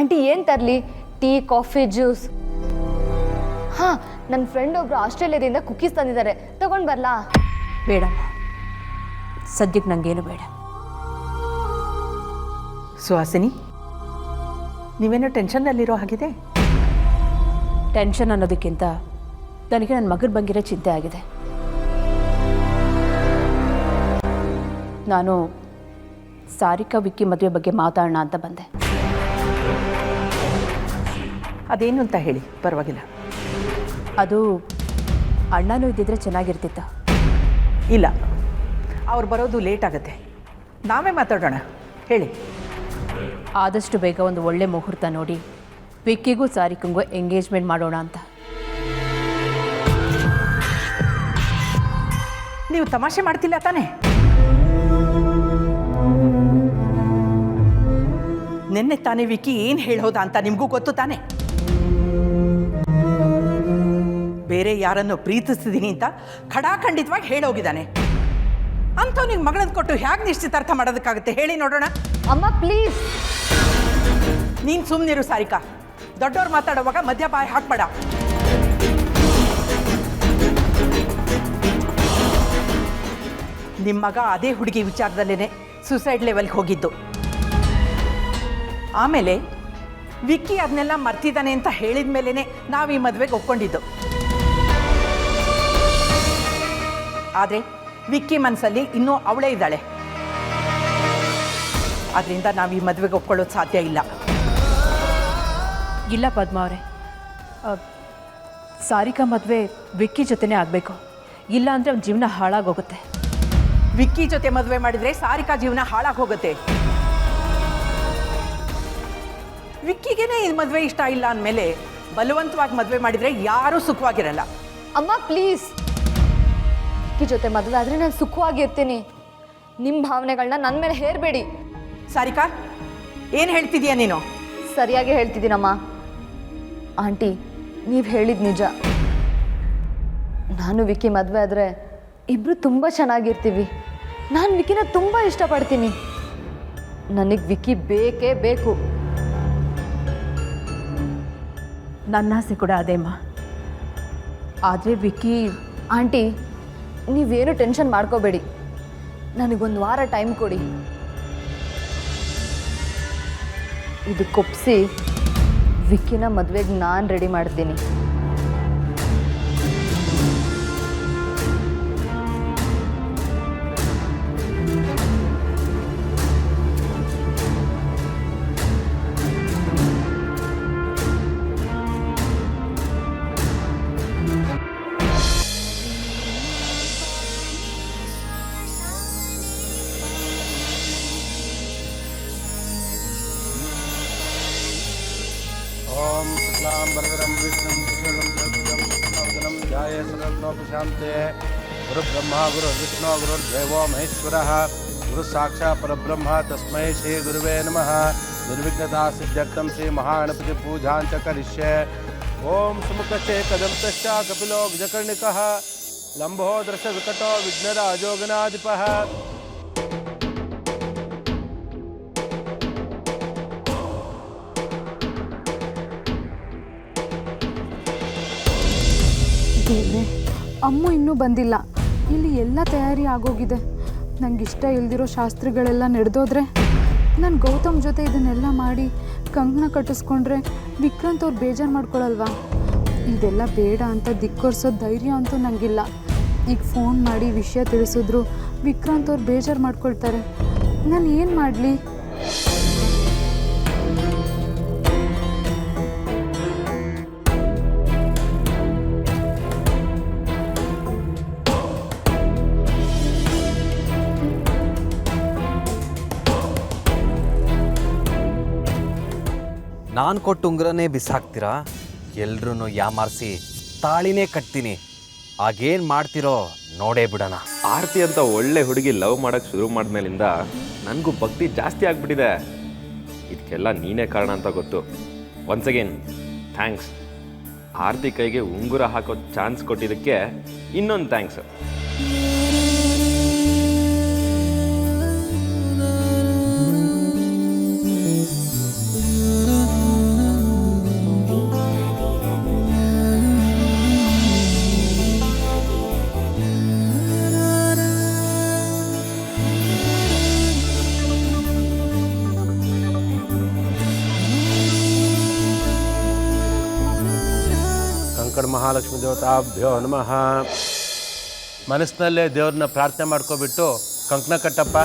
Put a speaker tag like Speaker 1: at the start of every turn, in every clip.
Speaker 1: Aunty ಏನು ತರಲಿ? Tea, coffee, juice? ಹಾಂ, ನನ್ನ ಫ್ರೆಂಡ್ ಒಬ್ಬರು ಆಸ್ಟ್ರೇಲಿಯಾದಿಂದ ಕುಕ್ಕೀಸ್ ತಂದಿದ್ದಾರೆ, ತಗೊಂಡು ಬರಲಾ?
Speaker 2: ಬೇಡಮ್ಮ, ಸದ್ಯಕ್ಕೆ ನನಗೇನು ಬೇಡ.
Speaker 3: ಸುಹಾಸಿನಿ, ನೀವೇನೋ ಟೆನ್ಷನ್ನಲ್ಲಿರೋ ಹಾಗಿದೆ.
Speaker 2: ಟೆನ್ಷನ್ ಅನ್ನೋದಕ್ಕಿಂತ ನನಗೆ ನನ್ನ ಮಗನ ಬಂಗಿರೋ ಚಿಂತೆ ಆಗಿದೆ. ನಾನು ಸಾರಿಕಾ ವಿಕ್ಕಿ ಮದುವೆ ಬಗ್ಗೆ ಮಾತಾಡೋಣ ಅಂತ ಬಂದೆ.
Speaker 3: ಅದೇನು ಅಂತ ಹೇಳಿ, ಪರವಾಗಿಲ್ಲ.
Speaker 2: ಅದು ಅಣ್ಣನೂ ಇದ್ದಿದ್ರೆ ಚೆನ್ನಾಗಿರ್ತಿತ್ತು.
Speaker 3: ಇಲ್ಲ, ಅವ್ರು ಬರೋದು ಲೇಟ್ ಆಗುತ್ತೆ, ನಾವೇ ಮಾತಾಡೋಣ. ಹೇಳಿ.
Speaker 2: ಆದಷ್ಟು ಬೇಗ ಒಂದು ಒಳ್ಳೆ ಮುಹೂರ್ತ ನೋಡಿ ವಿಕ್ಕಿಗೂ ಸಾರಿಕಂಗೂ ಎಂಗೇಜ್ಮೆಂಟ್ ಮಾಡೋಣ ಅಂತ.
Speaker 3: ನೀವು ತಮಾಷೆ ಮಾಡ್ತಿಲ್ಲ ತಾನೇ? ನಿನ್ನೆ ತಾನೇ ವಿಕ್ಕಿ ಏನು ಹೇಳೋದ ಅಂತ ನಿಮಗೂ ಗೊತ್ತು ತಾನೆ. ಬೇರೆ ಯಾರನ್ನು ಪ್ರೀತಿಸ್ತಿದ್ದೀನಿ ಅಂತ ಖಡಾಖಂಡಿತವಾಗಿ ಹೇಳೋಗಿದ್ದಾನೆ. ಅಂಥವ್ನಿಗೆ ಮಗಳನ್ನ ಕೊಟ್ಟು ಹೇಗೆ ನಿಶ್ಚಿತಾರ್ಥ ಮಾಡೋದಕ್ಕಾಗುತ್ತೆ ಹೇಳಿ ನೋಡೋಣ.
Speaker 1: ಅಮ್ಮ ಪ್ಲೀಸ್.
Speaker 3: ನೀನು ಸುಮ್ಮನಿರು ಸಾರಿಕಾ, ದೊಡ್ಡವ್ರು ಮಾತಾಡುವಾಗ ಮಧ್ಯ ಬಾಯಿ ಹಾಕ್ಬೇಡ. ನಿಮ್ಮ ಮಗ ಅದೇ ಹುಡುಗಿ ವಿಚಾರದಲ್ಲೇ ಸೂಸೈಡ್ ಲೆವೆಲ್ಗೆ ಹೋಗಿದ್ದು. ಆಮೇಲೆ ವಿಕ್ಕಿ ಅದನ್ನೆಲ್ಲ ಮರ್ತಿದ್ದಾನೆ ಅಂತ ಹೇಳಿದ ಮೇಲೇ ನಾವು ಈ ಮದುವೆಗೆ ಒಪ್ಕೊಂಡಿದ್ದು. ಆದರೆ ವಿಕ್ಕಿ ಮನಸ್ಸಲ್ಲಿ ಇನ್ನೂ ಅವಳೇ ಇದ್ದಾಳೆ. ಅದರಿಂದ ನಾವು ಈ ಮದುವೆಗೆ ಒಪ್ಕೊಳ್ಳೋದು ಸಾಧ್ಯ ಇಲ್ಲ.
Speaker 2: ಇಲ್ಲ ಪದ್ಮ ಅವರೇ, ಸಾರಿಕಾ ಮದುವೆ ವಿಕ್ಕಿ ಜೊತೆನೇ ಆಗಬೇಕು. ಇಲ್ಲ ಅಂದರೆ ಅವ್ನ ಜೀವನ ಹಾಳಾಗೋಗುತ್ತೆ.
Speaker 3: ವಿಕ್ಕಿ ಜೊತೆ ಮದುವೆ ಮಾಡಿದರೆ ಸಾರಿಕಾ ಜೀವನ ಹಾಳಾಗಿ ಹೋಗುತ್ತೆ. ವಿಕ್ಕಿಗೇನೆ ಈ ಮದುವೆ ಇಷ್ಟ ಇಲ್ಲ ಅಂದಮೇಲೆ ಬಲವಂತವಾಗಿ ಮದುವೆ ಮಾಡಿದರೆ ಯಾರೂ ಸುಖವಾಗಿರಲ್ಲ.
Speaker 1: ಅಮ್ಮ ಪ್ಲೀಸ್, ವಿಕ್ಕಿ ಜೊತೆ ಮದುವೆ ಆದರೆ ನಾನು ಸುಖವಾಗಿರ್ತೀನಿ. ನಿಮ್ಮ ಭಾವನೆಗಳನ್ನ ನನ್ನ ಮೇಲೆ ಹೇರಬೇಡಿ.
Speaker 3: ಸಾರಿಕಾ, ಏನು ಹೇಳ್ತಿದೀಯ ನೀನು?
Speaker 1: ಸರಿಯಾಗಿ ಹೇಳ್ತಿದ್ದೀನಮ್ಮ. ಆಂಟಿ, ನೀವು ಹೇಳಿದ ನಿಜ. ನಾನು ವಿಕ್ಕಿ ಮದುವೆ ಆದರೆ ಇಬ್ಬರು ತುಂಬ ಚೆನ್ನಾಗಿರ್ತೀವಿ. ನಾನು ವಿಕ್ಕಿನ ತುಂಬ ಇಷ್ಟಪಡ್ತೀನಿ. ನನಗೆ ವಿಕ್ಕಿ ಬೇಕೇ ಬೇಕು.
Speaker 2: ನನ್ನ ಆಸೆ ಕೂಡ ಅದೇಮ್ಮ. ಆದರೆ ವಿಕ್ಕಿ...
Speaker 1: ಆಂಟಿ, ನೀವೇನು ಟೆನ್ಷನ್ ಮಾಡ್ಕೋಬೇಡಿ. ನನಗೊಂದು ವಾರ ಟೈಮ್ ಕೊಡಿ. ಇದಕ್ಕೊಪ್ಪಿಸಿ ವಿಕ್ಕಿನ ಮದುವೆಗೆ ನಾನು ರೆಡಿ ಮಾಡ್ತೀನಿ.
Speaker 4: ओम शुक्लां वरदरं विष्णुं शशिवर्णं चतुर्भुजं ध्याये सर्वविघ्नोपशान्ते। गुरुब्रह्मा गुरुर्विष्णु गुरुर्देवो महेश्वरः गुरुसाक्षात् परब्रह्म तस्मै श्री गुरुवे नमः। निर्विघ्नता सिद्ध्यर्थं श्री महागणपति पूजां च करिष्ये। ओम सुमुखश्च कदम्तश्च कपिलो गजकर्णिकः लम्बोदरश्च विकटो विघ्नराजो गणाधिपः।
Speaker 5: ದೇವ್ರೆ, ಅಮ್ಮ ಇನ್ನೂ ಬಂದಿಲ್ಲ. ಇಲ್ಲಿ ಎಲ್ಲ ತಯಾರಿ ಆಗೋಗಿದೆ. ನಂಗೆ ಇಷ್ಟ ಇಲ್ದಿರೋ ಶಾಸ್ತ್ರಿಗಳೆಲ್ಲ ನಡೆದೋದ್ರೆ, ನಾನು ಗೌತಮ್ ಜೊತೆ ಇದನ್ನೆಲ್ಲ ಮಾಡಿ ಕಂಕಣ ಕಟ್ಟಿಸ್ಕೊಂಡ್ರೆ ವಿಕ್ರಾಂತ್ ಅವ್ರು ಬೇಜಾರು ಮಾಡ್ಕೊಳಲ್ವಾ? ಇದೆಲ್ಲ ಬೇಡ ಅಂತ ದಿಕ್ಕೊರ್ಸೋ ಧೈರ್ಯ ಅಂತೂ ನನಗಿಲ್ಲ. ಈಗ ಫೋನ್ ಮಾಡಿ ವಿಷಯ ತಿಳಿಸಿದ್ರು ವಿಕ್ರಾಂತ್ ಅವ್ರು ಬೇಜಾರು ಮಾಡ್ಕೊಳ್ತಾರೆ. ನಾನು ಏನು ಮಾಡಲಿ?
Speaker 6: ನಾನು ಕೊಟ್ಟು ಉಂಗ್ರನೇ ಬಿಸಾಕ್ತೀರಾ? ಎಲ್ರೂ ಯಾಮಾರಿಸಿ ತಾಳಿನೇ ಕಟ್ತೀನಿ. ಆಗೇನು ಮಾಡ್ತಿರೋ ನೋಡೇ ಬಿಡೋಣ.
Speaker 7: ಆರತಿ ಅಂತ ಒಳ್ಳೆ ಹುಡುಗಿ ಲವ್ ಮಾಡೋಕ್ಕೆ ಶುರು ಮಾಡಿದ್ಮೇಲಿಂದ ನನಗೂ ಭಕ್ತಿ ಜಾಸ್ತಿ ಆಗಿಬಿಟ್ಟಿದೆ. ಇದಕ್ಕೆಲ್ಲ ನೀನೇ ಕಾರಣ ಅಂತ ಗೊತ್ತು. Once again thanks. ಆರತಿ ಕೈಗೆ ಉಂಗುರ ಹಾಕೋ ಚಾನ್ಸ್ ಕೊಟ್ಟಿದ್ದಕ್ಕೆ ಇನ್ನೊಂದು ಥ್ಯಾಂಕ್ಸ್.
Speaker 4: ಮಹಾಲಕ್ಷ್ಮೀ ದೇವತಾಭ್ಯೋ ನಮಃ. ಮನಸ್ಸಿನಲ್ಲೇ ದೇವ್ರನ್ನ ಪ್ರಾರ್ಥನೆ ಮಾಡ್ಕೊಬಿಟ್ಟು ಕಂಕಣ ಕಟ್ಟಪ್ಪ.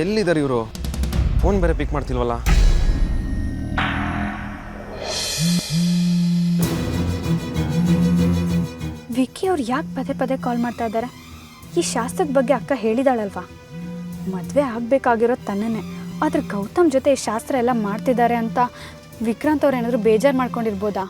Speaker 7: ಎಲ್ಲಿದ್ದಾರೆ ಇವರು? ಫೋನ್ ಬೇರೆ ಪಿಕ್ ಮಾಡ್ತಿಲ್ವಲ್ಲ.
Speaker 8: ವಿಕ್ಕಿ ಅವ್ರು ಯಾಕೆ ಪದೇ ಪದೇ ಕಾಲ್ ಮಾಡ್ತಾ ಇದ್ದಾರೆ? ಈ ಶಾಸ್ತ್ರದ ಬಗ್ಗೆ ಅಕ್ಕ ಹೇಳಿದಾಳಲ್ವಾ, ಮದುವೆ ಆಗಬೇಕಾಗಿರೋದು ತನ್ನೇ. ಆದರೆ ಗೌತಮ್ ಜೊತೆ ಈ ಶಾಸ್ತ್ರ ಎಲ್ಲ ಮಾಡ್ತಿದ್ದಾರೆ ಅಂತ ವಿಕ್ರಾಂತ್ ಅವ್ರು ಏನಾದರೂ ಬೇಜಾರು ಮಾಡ್ಕೊಂಡಿರ್ಬೋದಾ?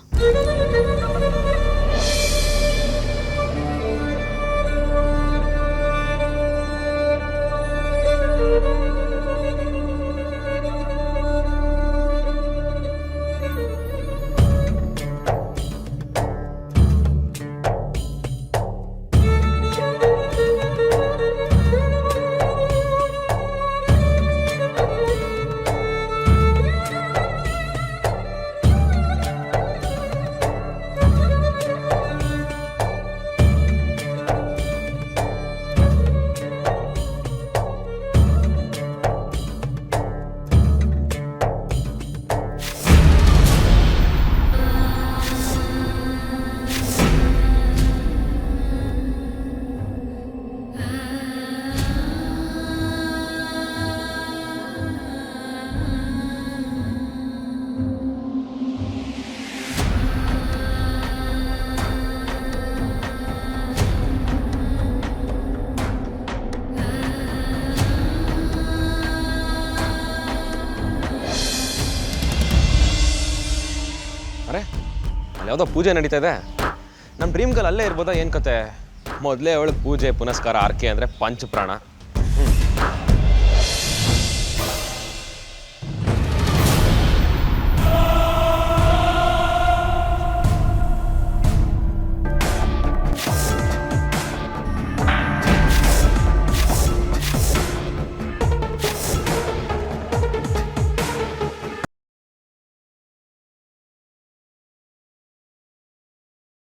Speaker 7: ಅರೆ, ಅಲ್ಲಿ ಯಾವುದೋ ಪೂಜೆ ನಡೀತಾ ಇದೆ. ನಮ್ಮ ಡ್ರೀಮ್ ಗರ್ಲ್ ಅಲ್ಲೇ ಇರ್ಬೋದಾ? ಏನು ಕತೆ? ಮೊದಲೇ ಅವಳು ಪೂಜೆ ಪುನಸ್ಕಾರ ಆರ್ಕೆ ಅಂದರೆ ಪಂಚಪ್ರಾಣ.